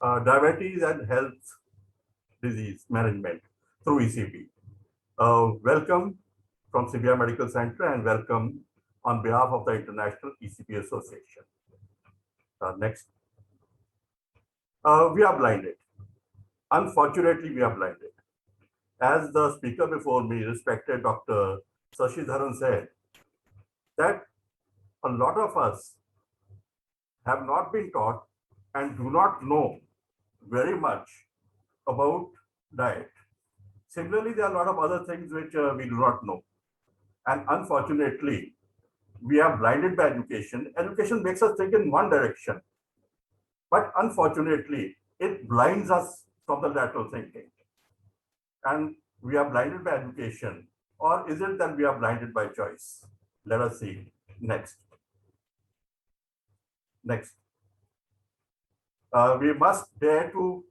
Diabetes and health disease management through ECP. Welcome from CBI Medical Center and welcome on behalf of the International ECP Association. Next. We are blinded. Unfortunately, we are blinded. As the speaker before me, respected Dr. Sashidharan said, that a lot of us have not been taught and do not know very much about diet. Similarly, there are a lot of other things which we do not know. And unfortunately, we are blinded by education. Education makes us think in one direction. But unfortunately, it blinds us from the lateral thinking. And we are blinded by education. Or is it that we are blinded by choice? Let us see. Next. Next. We must dare to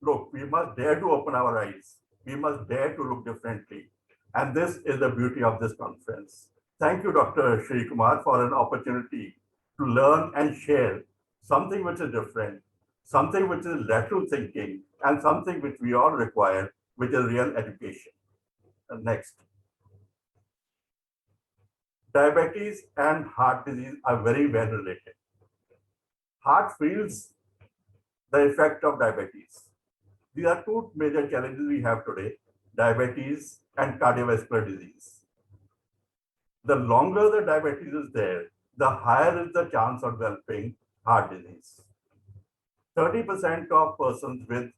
look. We must dare to open our eyes. We must dare to look differently. And this is the beauty of this conference. Thank you, Dr. Shri Kumar, for an opportunity to learn and share something which is different, something which is lateral thinking, and something which we all require, which is real education. Next. Diabetes and heart disease are very well related. Heart feels the effect of diabetes. These are two major challenges we have today, diabetes and cardiovascular disease. The longer the diabetes is there, the higher is the chance of developing heart disease. 30% of persons with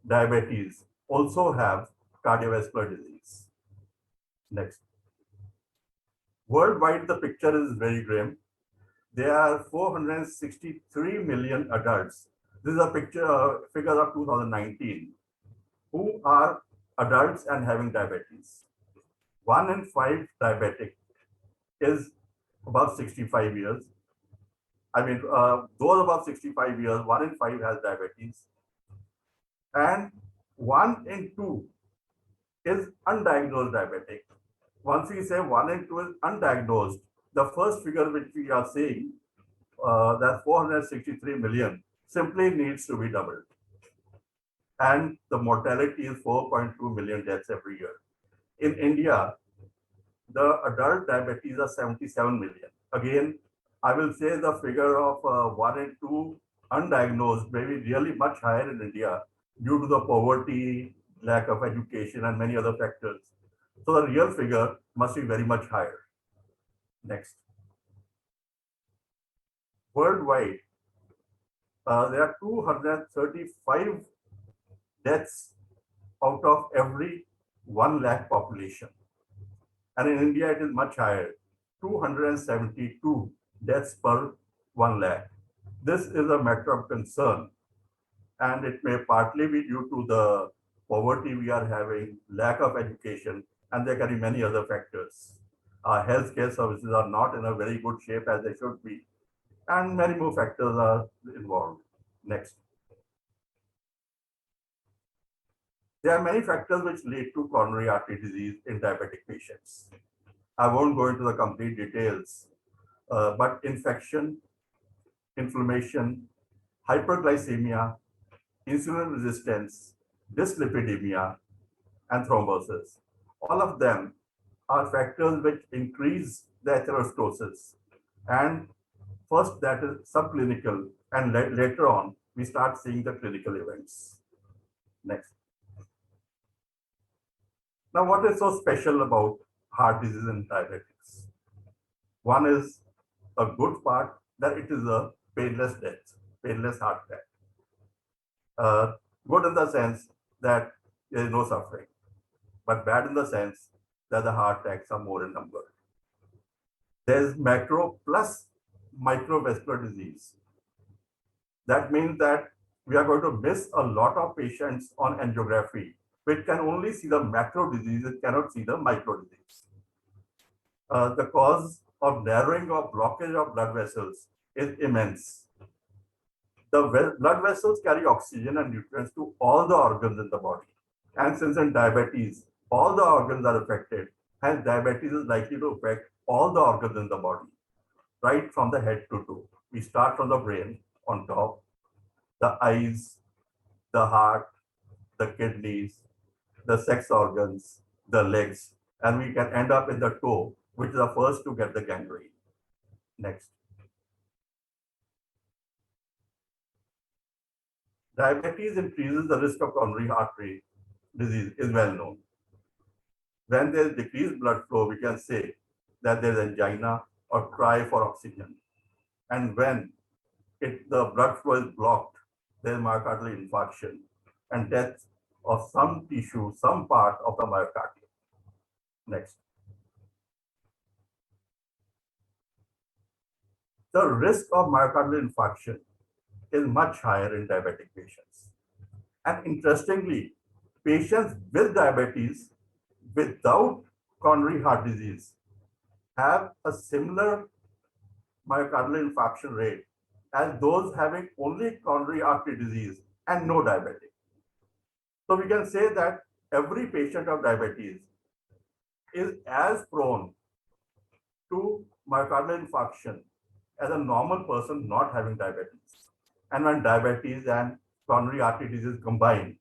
diabetes also have cardiovascular disease. Next. Worldwide, the picture is very grim. There are 463 million adults. This is a figure of 2019, who are adults and having diabetes. 1 in 5 diabetic is above 65 years. Those above 65 years, 1 in 5 has diabetes. And 1 in 2 is undiagnosed diabetic. Once we say 1 in 2 is undiagnosed, the first figure which we are seeing, that 463 million, simply needs to be doubled. And the mortality is 4.2 million deaths every year. In India, the adult diabetes are 77 million. Again, I will say the figure of 1 in 2 undiagnosed may be really much higher in India due to the poverty, lack of education, and many other factors. So the real figure must be very much higher. Next. Worldwide, there are 235 deaths out of every 1 lakh population. And in India, it is much higher, 272 deaths per 1 lakh. This is a matter of concern. And it may partly be due to the poverty we are having, lack of education, and there can be many other factors. Our healthcare services are not in a very good shape as they should be, and many more factors are involved. Next. There are many factors which lead to coronary artery disease in diabetic patients. I won't go into the complete details, but infection, inflammation, hyperglycemia, insulin resistance, dyslipidemia, and thrombosis. All of them are factors which increase the atherosclerosis. And first, that is subclinical, and later on, we start seeing the clinical events. Next. Now, what is so special about heart disease and diabetics? One is a good part that it is a painless death, painless heart attack. Good in the sense that there is no suffering, but bad in the sense that the heart attacks are more in number. There is macro plus microvascular disease. That means that we are going to miss a lot of patients on angiography, which can only see the macro disease, it cannot see the micro disease. The cause of narrowing or blockage of blood vessels is immense. The blood vessels carry oxygen and nutrients to all the organs in the body. And since in diabetes, all the organs are affected, hence diabetes is likely to affect all the organs in the body, right from the head to toe. We start from the brain on top, the eyes, the heart, the kidneys, the sex organs, the legs, and we can end up in the toe, which is the first to get the gangrene. Next. Diabetes increases the risk of coronary artery disease is well known. When there is decreased blood flow, we can say that there is angina or cry for oxygen. And when the blood flow is blocked, there is myocardial infarction and death of some tissue, some part of the myocardium. Next. The risk of myocardial infarction is much higher in diabetic patients. And interestingly, patients with diabetes without coronary heart disease have a similar myocardial infarction rate as those having only coronary artery disease and no diabetic. So we can say that every patient of diabetes is as prone to myocardial infarction as a normal person not having diabetes. And when diabetes and coronary artery disease combine,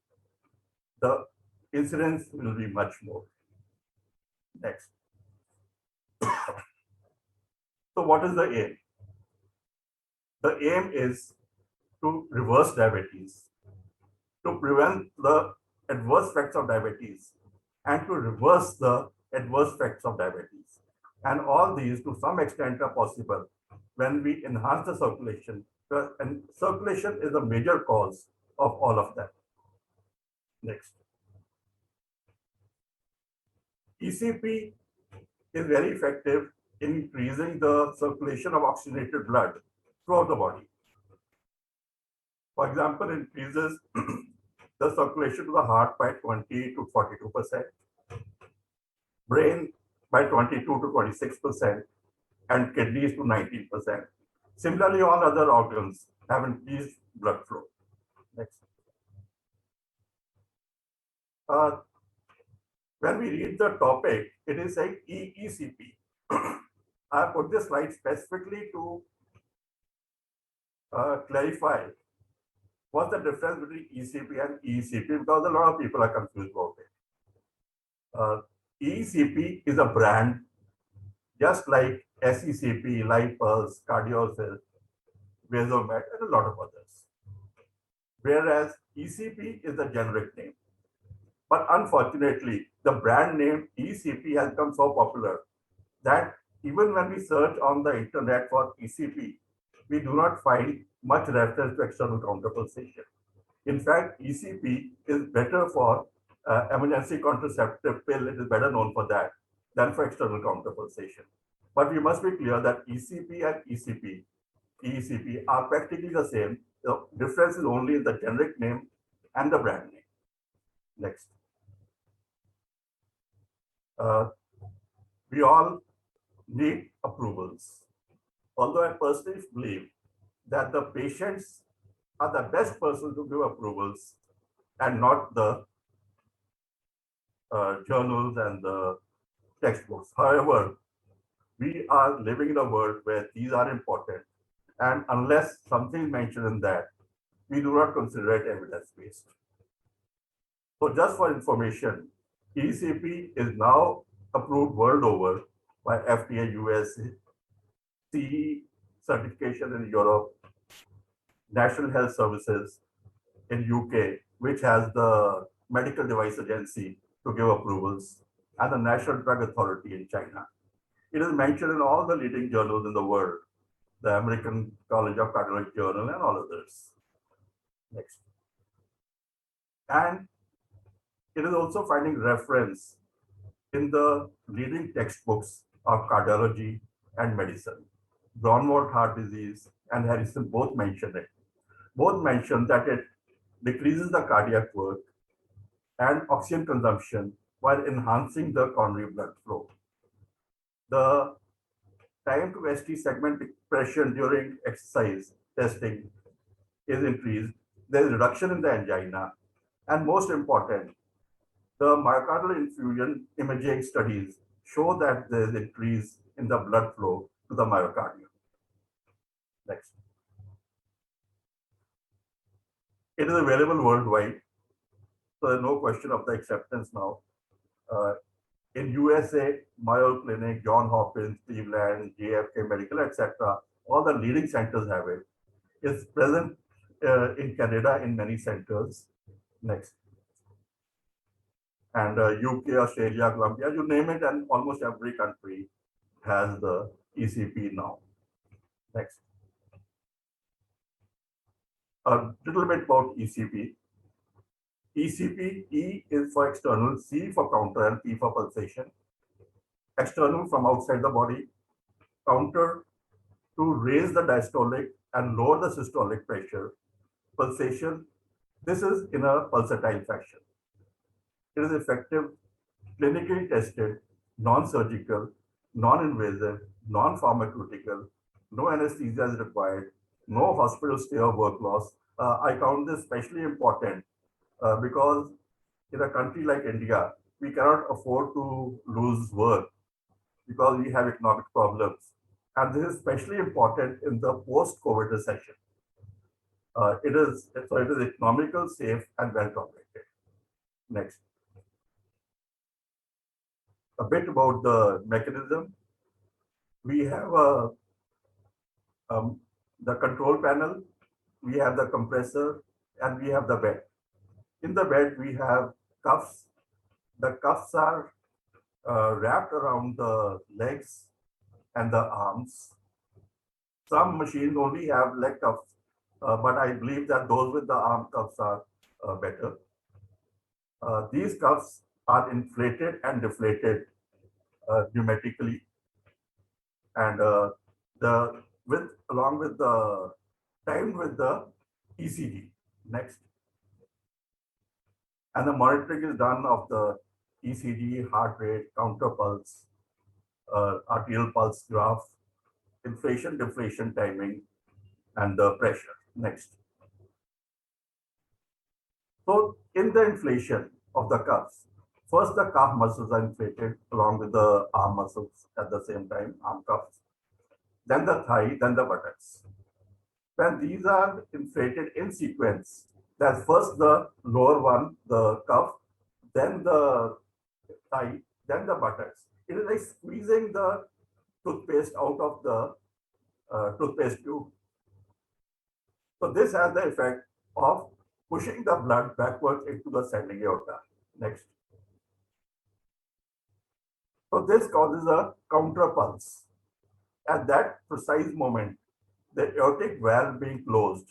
the incidence will be much more. Next. So what is the aim? The aim is to reverse diabetes, to prevent the adverse effects of diabetes, and to reverse the adverse effects of diabetes. And all these, to some extent, are possible when we enhance the circulation. And circulation is a major cause of all of that. Next. ECP is very effective in increasing the circulation of oxygenated blood throughout the body. For example, it increases the circulation to the heart by 20 to 42%, brain by 22 to 26%, and kidneys to 19%. Similarly, all other organs have increased blood flow. Next. When we read the topic, it is saying EECP. I put this slide specifically to clarify what's the difference between ECP and EECP, because a lot of people are confused about it. EECP is a brand, just like SECP, LifePulse, Cardiosel, Vasomet, and a lot of others. Whereas ECP is the generic name. But unfortunately, the brand name ECP has become so popular that even when we search on the internet for ECP, we do not find much reference to external counterpulsation. In fact, ECP is better for emergency contraceptive pill. It is better known for that than for external counterpulsation. But we must be clear that ECP and EECP are practically the same. The difference is only in the generic name and the brand name. Next. We all need approvals. Although I personally believe that the patients are the best person to give approvals and not the journals and the textbooks. However, we are living in a world where these are important, and unless something is mentioned in that, we do not consider it evidence-based. So just for information, ECP is now approved world over by FDA US, CE certification in Europe, National Health Services in UK, which has the Medical Device Agency to give approvals, and the National Drug Authority in China. It is mentioned in all the leading journals in the world, the American College of Cardiology Journal and all others. Next. And it is also finding reference in the leading textbooks of cardiology and medicine. Braunwald heart disease and Harrison both mention it. Both mention that it decreases the cardiac work and oxygen consumption while enhancing the coronary blood flow. The time to ST segment depression during exercise testing is increased. There is reduction in the angina. And most important, the myocardial infusion imaging studies show that there is increase in the blood flow to the myocardium. Next. It is available worldwide, so there's no question of the acceptance now. Uh, in USA, Mayo Clinic, John Hopkins, Cleveland, JFK Medical, etc., all the leading centers have it. It's present in Canada in many centers. Next. And UK, Australia, Colombia, you name it, and almost every country has the ECP now. Next. A little bit about ECP. ECP, E is for external, C for counter, and P for pulsation. External from outside the body, counter to raise the diastolic and lower the systolic pressure. Pulsation, this is in a pulsatile fashion. It is effective, clinically tested, non-surgical, non-invasive, non-pharmaceutical, no anesthesia is required, no hospital stay or work loss. I count this especially important because in a country like India, we cannot afford to lose work because we have economic problems. And this is especially important in the post-COVID recession. It is economical, safe, and well tolerated. Next. A bit about the mechanism. We have the control panel, we have the compressor, and we have the bed. In the bed, we have cuffs. The cuffs are wrapped around the legs and the arms. Some machines only have leg cuffs, but I believe that those with the arm cuffs are better. These cuffs are inflated and deflated pneumatically, and along with the timed with the ECG. Next. And the monitoring is done of the ECG, heart rate, counter pulse, arterial pulse graph, inflation, deflation timing, and the pressure. Next. So in the inflation of the cuffs, first the calf muscles are inflated along with the arm muscles at the same time, arm cuffs, then the thigh, then the buttocks. When these are inflated in sequence, that's first the lower one, the cuff, then the thigh, then the buttocks. It is like squeezing the toothpaste out of the toothpaste tube. So this has the effect of pushing the blood backwards into the ascending aorta. Next. So this causes a counter pulse. At that precise moment, the aortic valve being closed,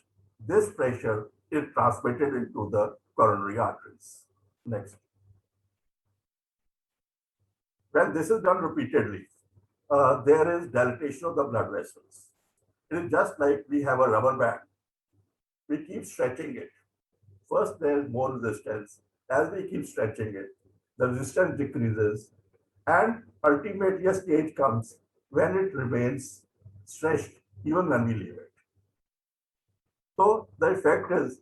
this pressure is transmitted into the coronary arteries. Next. When this is done repeatedly, there is dilatation of the blood vessels. It is just like we have a rubber band. We keep stretching it. First, there is more resistance. As we keep stretching it, the resistance decreases, and ultimately a stage comes when it remains stretched even when we leave it. So the effect is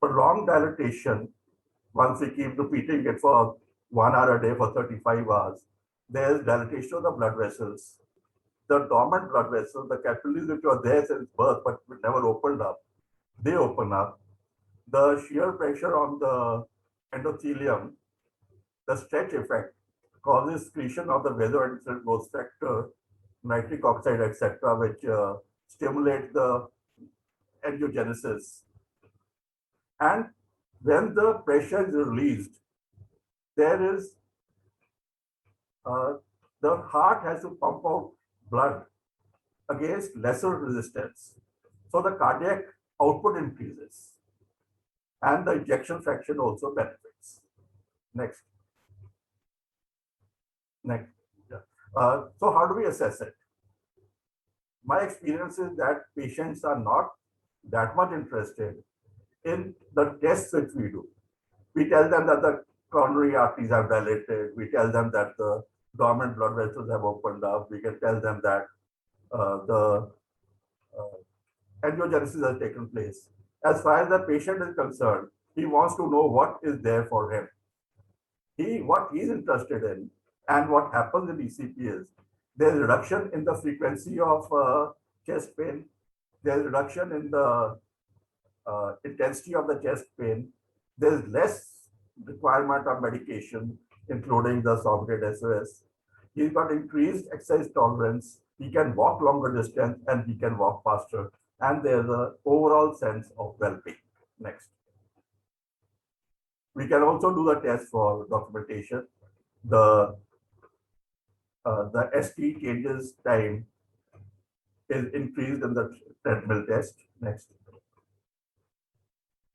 prolonged dilatation. Once we keep repeating it for 1 hour a day for 35 hours, there is dilatation of the blood vessels. The dormant blood vessels, the capillaries which were there since birth but never opened up, they open up. The shear pressure on the endothelium, the stretch effect, causes secretion of the vasoaggressive growth factor, nitric oxide, etc., which stimulate the angiogenesis. And when the pressure is released, there is the heart has to pump out blood against lesser resistance. So the cardiac output increases and the ejection fraction also benefits. Next. Next. So how do we assess it? My experience is that patients are not that much interested in the tests which we do. We tell them that the coronary arteries have dilated. We tell them that the dormant blood vessels have opened up. We can tell them that the angiogenesis has taken place. As far as the patient is concerned, he wants to know what is there for him. What he's interested in and what happens in ECP is there's reduction in the frequency of chest pain. There's reduction in the intensity of the chest pain, there is less requirement of medication, including the sorbitol SOS. He's got increased exercise tolerance. He can walk longer distance and he can walk faster. And there's an overall sense of well-being. Next. We can also do the test for documentation. The ST changes time is increased in the treadmill test. Next.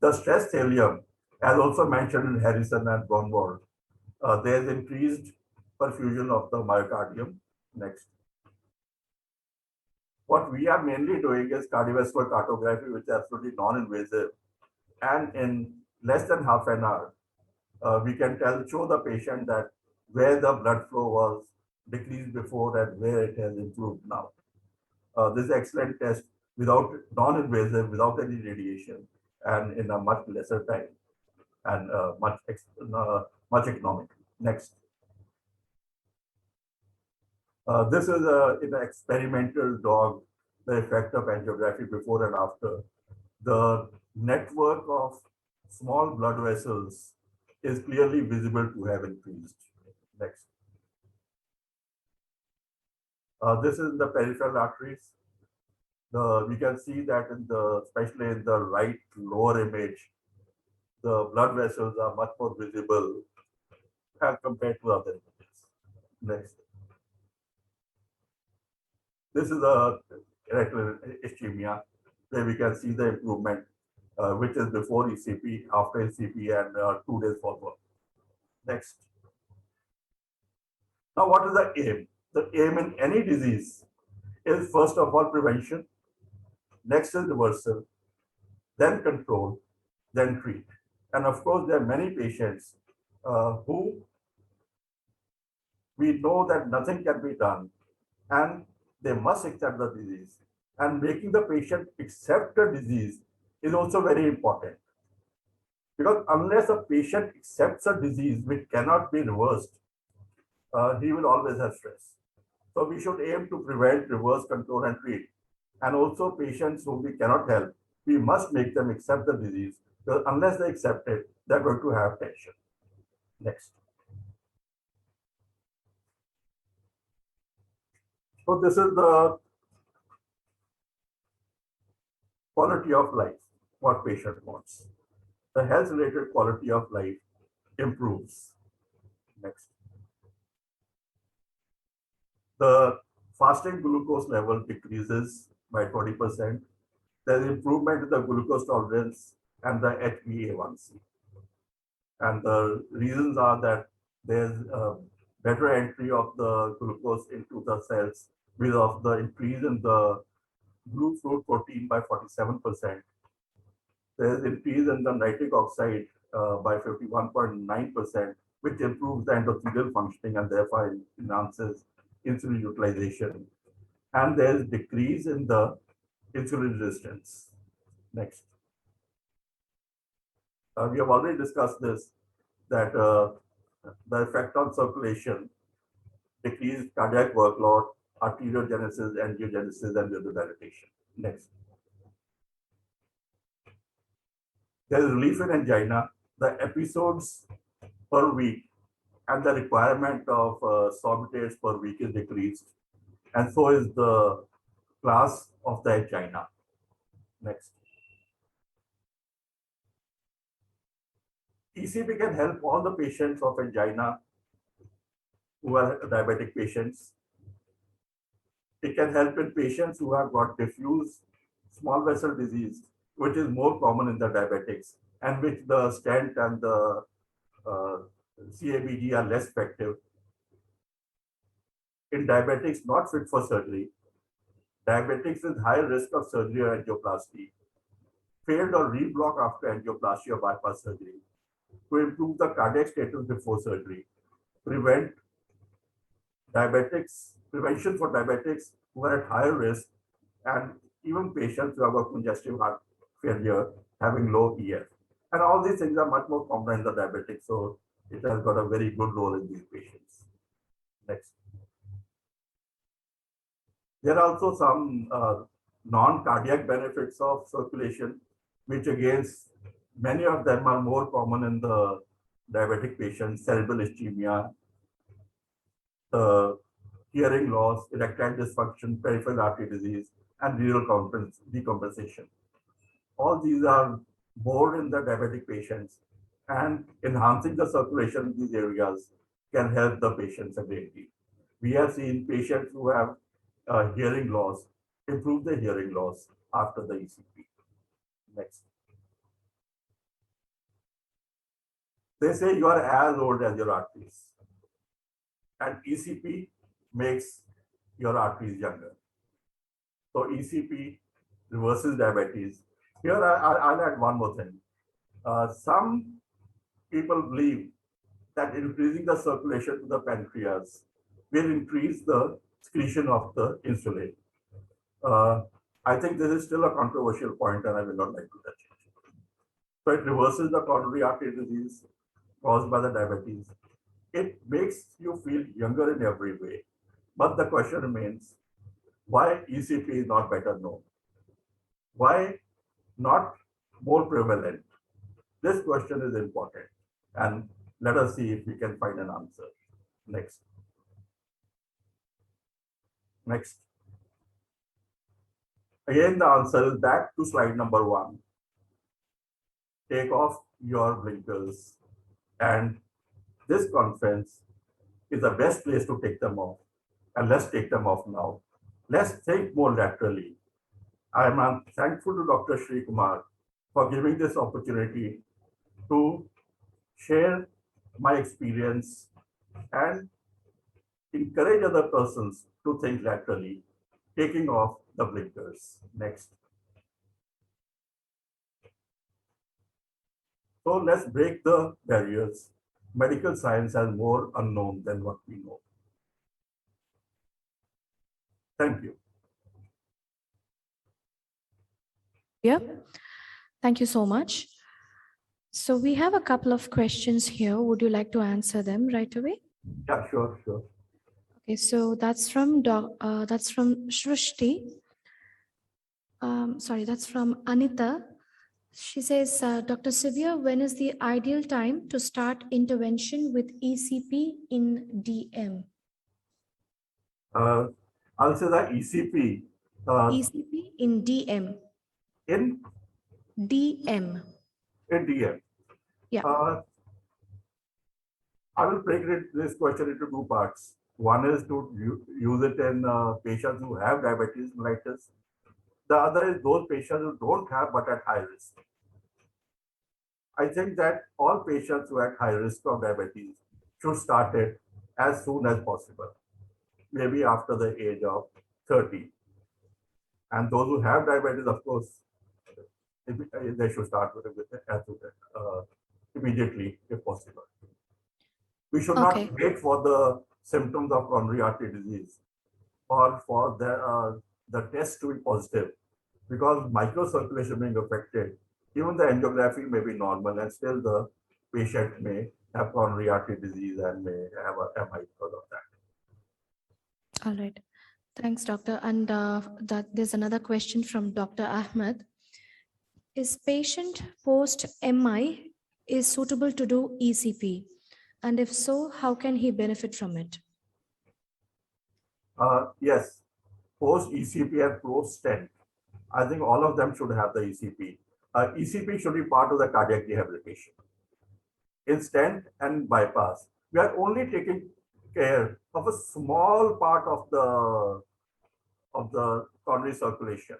The stress thallium, as also mentioned in Harrison and Braunwald, there is increased perfusion of the myocardium. Next. What we are mainly doing is cardiovascular cartography, which is absolutely non-invasive. And in less than half an hour, we can show the patient that where the blood flow was decreased before and where it has improved now. This is an excellent test without non-invasive, without any radiation, and in a much lesser time and much economical. Next. This is in an experimental dog, the effect of angiography before and after. The network of small blood vessels is clearly visible to have increased. Next. This is the peripheral arteries. We can see that especially in the right lower image, the blood vessels are much more visible as compared to other images. Next. This is a erectile ischemia where we can see the improvement, which is before ECP, after ECP, and 2 days follow-up. Next. Now, what is the aim? The aim in any disease is first of all prevention, next is reversal, then control, then treat. And of course, there are many patients who we know that nothing can be done and they must accept the disease. And making the patient accept the disease is also very important. Because unless a patient accepts a disease which cannot be reversed, he will always have stress. So we should aim to prevent, reverse, control, and treat. And also patients whom we cannot help, we must make them accept the disease, because unless they accept it, they're going to have tension. Next. So this is the quality of life, what patient wants. The health-related quality of life improves. Next. The fasting glucose level decreases by 20%. There's improvement in the glucose tolerance and the HbA1c. And the reasons are that there's better entry of the glucose into the cells because of the increase in the blue fruit protein by 47%. There's increase in the nitric oxide by 51.9%, which improves the endothelial functioning and therefore enhances insulin utilization. And there's decrease in the insulin resistance. Next. We have already discussed this, that the effect on circulation, decreased cardiac workload, arteriogenesis, angiogenesis, and vasodilatation. Next. There is relief in angina. The episodes per week and the requirement of sorbitates per week is decreased. And so is the class of the angina. Next. ECP can help all the patients of angina who are diabetic patients. It can help in patients who have got diffuse small vessel disease, which is more common in the diabetics, and which the stent and the CABG are less effective. In diabetics not fit for surgery, diabetics with high risk of surgery or angioplasty, failed or reblock after angioplasty or bypass surgery, to improve the cardiac status before surgery, prevention for diabetics who are at higher risk, and even patients who have a congestive heart failure having low EF. And all these things are much more common in the diabetics, so it has got a very good role in these patients. Next. There are also some non-cardiac benefits of circulation. which again, many of them are more common in the diabetic patients: cerebral ischemia, hearing loss, erectile dysfunction, peripheral artery disease, and renal decompensation. All these are more in the diabetic patients, and enhancing the circulation in these areas can help the patients a great deal. We have seen patients who have hearing loss improve their hearing loss after the ECP. Next. They say you are as old as your arteries, and ECP makes your arteries younger. So ECP reverses diabetes. Here I'll add one more thing. Some people believe that increasing the circulation to the pancreas will increase the secretion of the insulin. I think this is still a controversial point, and I will not like to touch it. So it reverses the coronary artery disease caused by the diabetes. It makes you feel younger in every way. But the question remains, why ECP is not better known? Why not more prevalent? This question is important, and let us see if we can find an answer. Next. Next. Again, the answer is back to slide number 1. Take off your blinkers, and this conference is the best place to take them off. And let's take them off now. Let's think more laterally. I am thankful to Dr. Sri Kumar for giving this opportunity to share my experience and encourage other persons to think laterally, taking off the blinkers. Next. So let's break the barriers. Medical science has more unknown than what we know. Thank you. Yeah, thank you so much. So we have a couple of questions here. Would you like to answer them right away? Yeah, sure. Okay, so that's from Shrishti. Sorry, that's from Anita. She says, Dr. Sivia, when is the ideal time to start intervention with ECP in DM? I'll say that ECP. ECP in DM. In DM. In DM. Yeah. I will break this question into 2 parts. One is to use it in patients who have diabetes mellitus. The other is those patients who don't have but at high risk. I think that all patients who are at high risk of diabetes should start it as soon as possible, maybe after the age of 30. And those who have diabetes, of course, they should start with it immediately if possible. We should not wait for the symptoms of coronary artery disease or for the test to be positive, because microcirculation being affected, even the angiography may be normal and still the patient may have coronary artery disease and may have a MI because of that. All right. Thanks, doctor. And there's another question from Dr. Ahmed. Is patient post-MI is suitable to do ECP? And if so, how can he benefit from it? Yes, post-ECP and post-stent. I think all of them should have the ECP. ECP should be part of the cardiac rehabilitation. In stent and bypass, we are only taking care of a small part of the coronary circulation.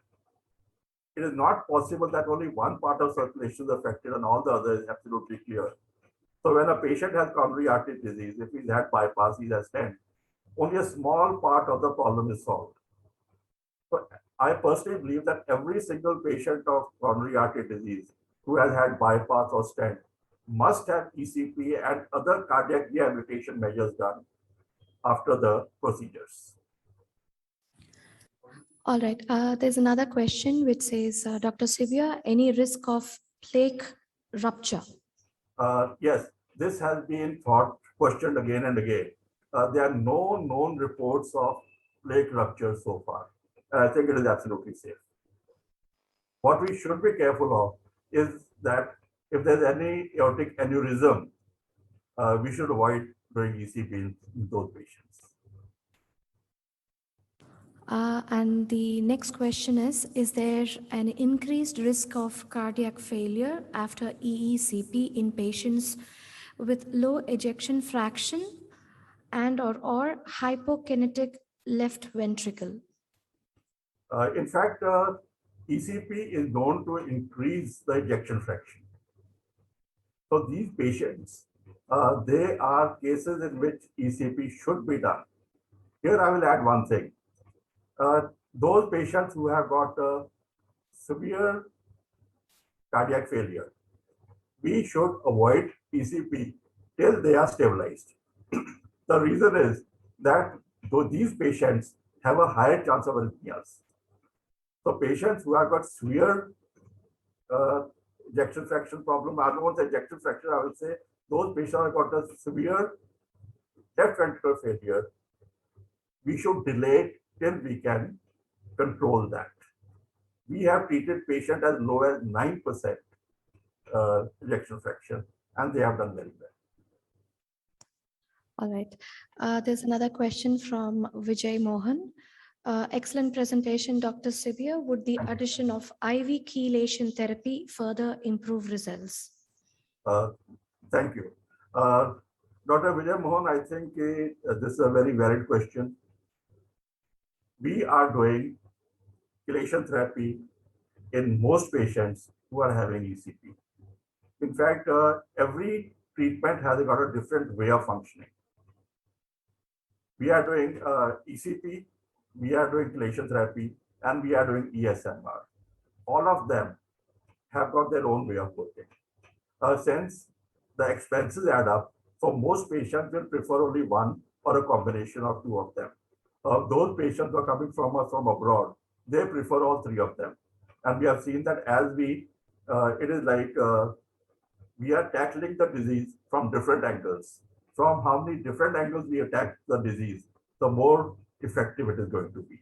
It is not possible that only one part of circulation is affected and all the other is absolutely clear. So when a patient has coronary artery disease, if he's had bypass, he's had stent, only a small part of the problem is solved. So I personally believe that every single patient of coronary artery disease who has had bypass or stent must have ECP and other cardiac rehabilitation measures done after the procedures. All right. There's another question which says, Dr. Sivia, any risk of plaque rupture? Yes, this has been questioned again and again. There are no known reports of plaque rupture so far. I think it is absolutely safe. What we should be careful of is that if there's any aortic aneurysm, we should avoid doing ECP in those patients. And the next question is there an increased risk of cardiac failure after EECP in patients with low ejection fraction and or hypokinetic left ventricle? In fact, ECP is known to increase the ejection fraction. So these patients, they are cases in which ECP should be done. Here I will add one thing. Those patients who have got severe cardiac failure, we should avoid ECP till they are stabilized. The reason is that though these patients have a higher chance of arrhythmias. So patients who have got severe ejection fraction problem, I don't want to say ejection fraction, I will say those patients have got a severe left ventricular failure, we should delay it till we can control that. We have treated patients as low as 9% ejection fraction, and they have done very well. All right. There's another question from Vijay Mohan. Excellent presentation, Dr. Sibia. Would the addition of IV chelation therapy further improve results? Thank you. Dr. Vijay Mohan, I think this is a very valid question. We are doing chelation therapy in most patients who are having ECP. In fact, every treatment has got a different way of functioning. We are doing ECP, we are doing chelation therapy, and we are doing ESMR. All of them have got their own way of working. Since the expenses add up, so most patients will prefer only one or a combination of two of them. Those patients who are coming from us from abroad, they prefer all three of them. And we have seen that as we, it is like we are tackling the disease from different angles. From how many different angles we attack the disease, the more effective it is going to be.